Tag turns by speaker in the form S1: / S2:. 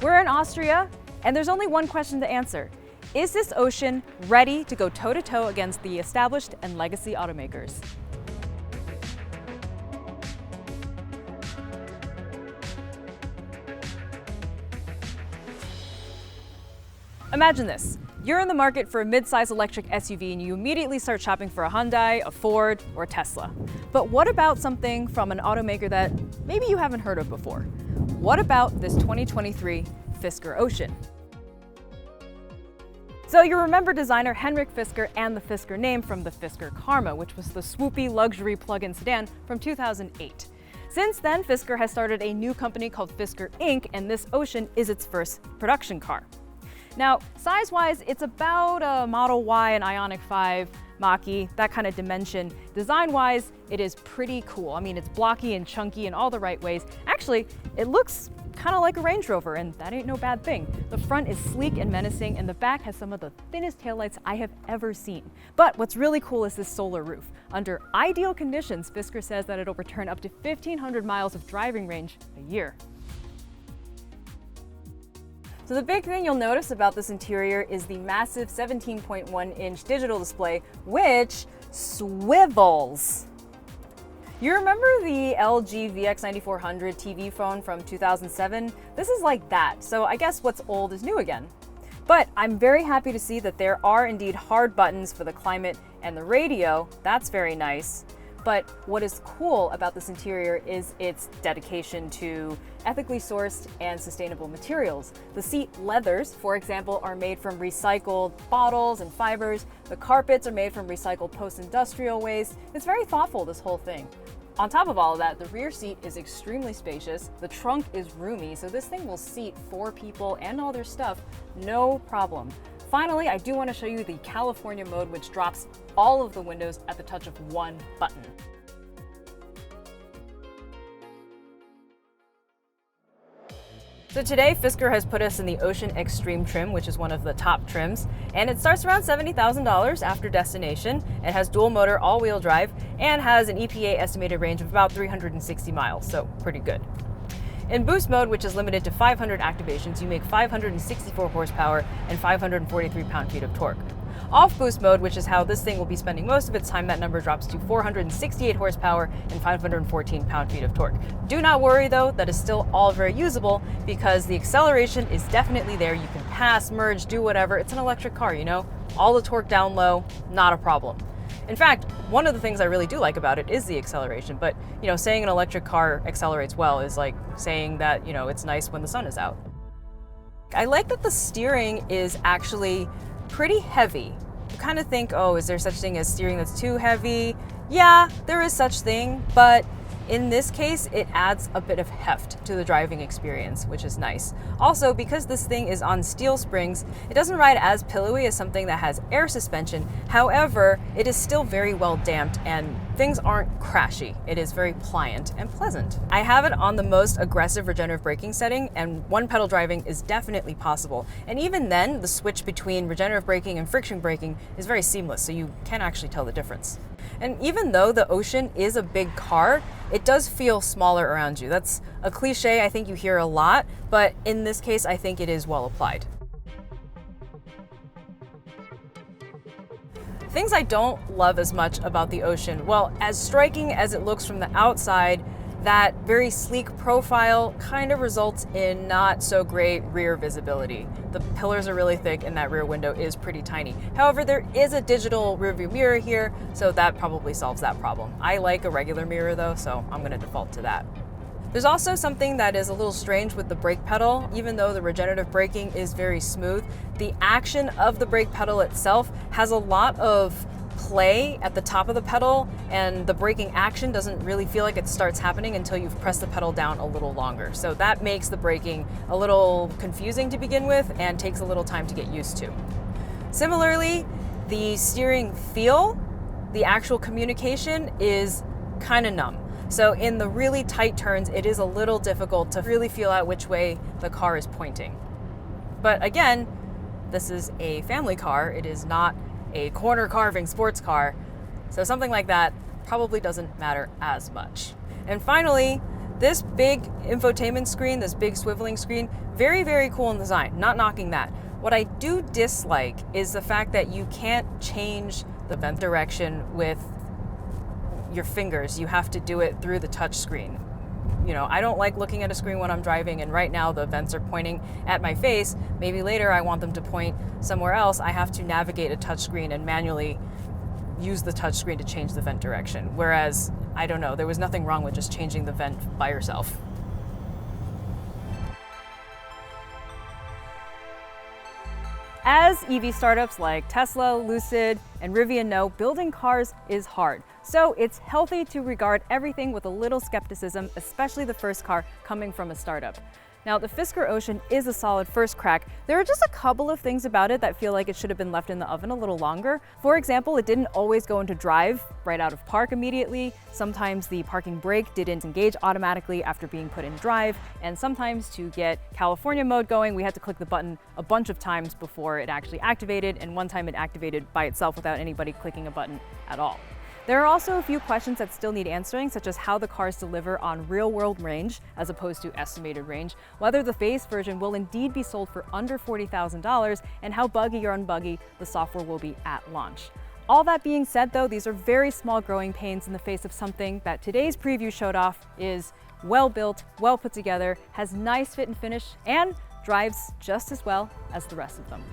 S1: We're in Austria, and there's only one question to answer. Is this Ocean ready to go toe-to-toe against the established and legacy automakers? Imagine this. You're in the market for a mid-size electric SUV and you immediately start shopping for a Hyundai, a Ford, or a Tesla. But what about something from an automaker that maybe you haven't heard of before? What about this 2023 Fisker Ocean? So you remember designer Henrik Fisker and the Fisker name from the Fisker Karma, which was the swoopy luxury plug-in sedan from 2008. Since then, Fisker has started a new company called Fisker Inc., and this Ocean is its first production car. Now, size-wise, it's about a Model Y and Ioniq 5, Mach-E, that kind of dimension. Design-wise, it is pretty cool. I mean, it's blocky and chunky in all the right ways. Actually, it looks kind of like a Range Rover, and that ain't no bad thing. The front is sleek and menacing, and the back has some of the thinnest taillights I have ever seen. But what's really cool is this solar roof. Under ideal conditions, Fisker says that it'll return up to 1,500 miles of driving range a year. So the big thing you'll notice about this interior is the massive 17.1-inch digital display, which swivels. You remember the LG VX9400 TV phone from 2007? This is like that, so I guess what's old is new again. But I'm very happy to see that there are indeed hard buttons for the climate and the radio. That's very nice. But what is cool about this interior is its dedication to ethically sourced and sustainable materials. The seat leathers, for example, are made from recycled bottles and fibers. The carpets are made from recycled post-industrial waste. It's very thoughtful, this whole thing. On top of all of that, the rear seat is extremely spacious. The trunk is roomy, so this thing will seat 4 people and all their stuff, no problem. Finally, I do want to show you the California mode, which drops all of the windows at the touch of one button. So today, Fisker has put us in the Ocean Extreme trim, which is one of the top trims, and it starts around $70,000 after destination. It has dual motor all-wheel drive and has an EPA estimated range of about 360 miles, so pretty good. In Boost mode, which is limited to 500 activations, you make 564 horsepower and 543 pound-feet of torque. Off Boost mode, which is how this thing will be spending most of its time, that number drops to 468 horsepower and 514 pound-feet of torque. Do not worry though, that is still all very usable because the acceleration is definitely there. You can pass, merge, do whatever. It's an electric car, you know? All the torque down low, not a problem. In fact, one of the things I really do like about it is the acceleration, but you know, saying an electric car accelerates well is like saying that, you know, it's nice when the sun is out. I like that the steering is actually pretty heavy. You kind of think, oh, is there such thing as steering that's too heavy? Yeah, there is such thing, but in this case, it adds a bit of heft to the driving experience, which is nice. Also, because this thing is on steel springs, it doesn't ride as pillowy as something that has air suspension. However, it is still very well damped and things aren't crashy. It is very pliant and pleasant. I have it on the most aggressive regenerative braking setting, and one pedal driving is definitely possible. And even then, the switch between regenerative braking and friction braking is very seamless, so you can actually tell the difference. And even though the Ocean is a big car, it does feel smaller around you. That's a cliche I think you hear a lot, but in this case, I think it is well applied. Things I don't love as much about the Ocean, well, as striking as it looks from the outside, that very sleek profile kind of results in not so great rear visibility. The pillars are really thick and that rear window is pretty tiny. However, there is a digital rearview mirror here, so that probably solves that problem. I like a regular mirror though, so I'm gonna default to that. There's also something that is a little strange with the brake pedal. Even though the regenerative braking is very smooth, the action of the brake pedal itself has a lot of play at the top of the pedal, and the braking action doesn't really feel like it starts happening until you've pressed the pedal down a little longer. So that makes the braking a little confusing to begin with and takes a little time to get used to. Similarly, the steering feel, the actual communication is kind of numb. So in the really tight turns, it is a little difficult to really feel out which way the car is pointing. But again, this is a family car. It is not a corner carving sports car, so something like that probably doesn't matter as much. And finally, This big infotainment screen, this big swiveling screen, very, very cool in design, not knocking that. What I do dislike is the fact that you can't change the vent direction with your fingers. You have to do it through the touch screen. I don't like looking at a screen when I'm driving, and right now the vents are pointing at my face. Maybe later I want them to point somewhere else. I have to navigate a touch screen and manually use the touch screen to change the vent direction. Whereas, I don't know, there was nothing wrong with just changing the vent by yourself. As EV startups like Tesla, Lucid, and Rivian know, building cars is hard. So it's healthy to regard everything with a little skepticism, especially the first car coming from a startup. Now, the Fisker Ocean is a solid first crack. There are just a couple of things about it that feel like it should have been left in the oven a little longer. For example, it didn't always go into drive right out of park immediately. Sometimes the parking brake didn't engage automatically after being put in drive. And sometimes to get California mode going, we had to click the button a bunch of times before it actually activated. And one time it activated by itself without anybody clicking a button at all. There are also a few questions that still need answering, such as how the cars deliver on real-world range as opposed to estimated range, whether the base version will indeed be sold for under $40,000, and how buggy or unbuggy the software will be at launch. All that being said, though, these are very small growing pains in the face of something that today's preview showed off is well-built, well put together, has nice fit and finish, and drives just as well as the rest of them.